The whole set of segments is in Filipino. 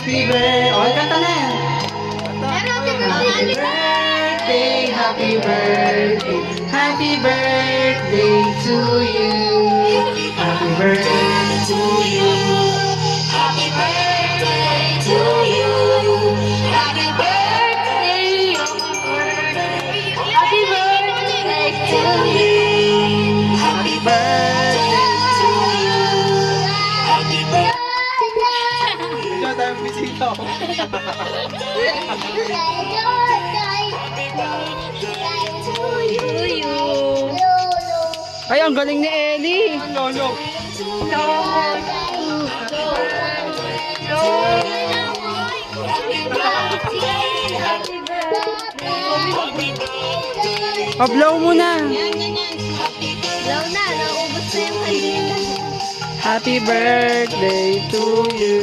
Happy birthday. Okay, kanta na yan. Happy birthday, happy birthday, happy birthday to you. Happy birthday to you. Happy birthday to you. Happy birthday. Happy birthday to you. Happy birthday to you. Happy birthday. Ito tayong bisita. Ay, ang galing ni Ellie. Lolo. Blow mo na. Blow na, naubos na yung kanina. Happy birthday to you.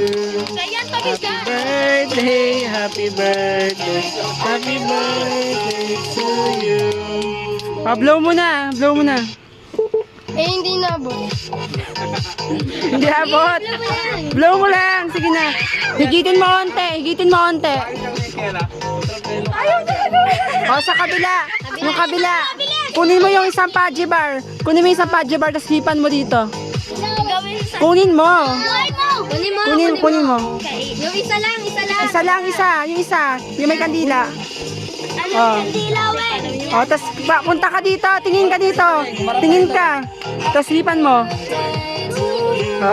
Sayan, Happy birthday, happy birthday, happy birthday to you. Blow mo na, blow mo na. Eh, hindi na po. Hindi abot. Blow mo lang, sige na. Higitin mo onte, higitin mo onte. Ayaw talaga. O, sa kabila, yung kabila. Kunin mo yung isang Pudgy bar. Kunin mo yung isang Pudgy bar, tapos hipan mo dito. Gawin sa... Kunin mo. Kunin mo. Yung isa lang, isa lang. Isa lang, yung isa. Yung may kandila. Ano Oh. yung dilaw eh? O, tapos punta ka dito, tingin ka dito. Tingin ka. Tapos hipan mo. O,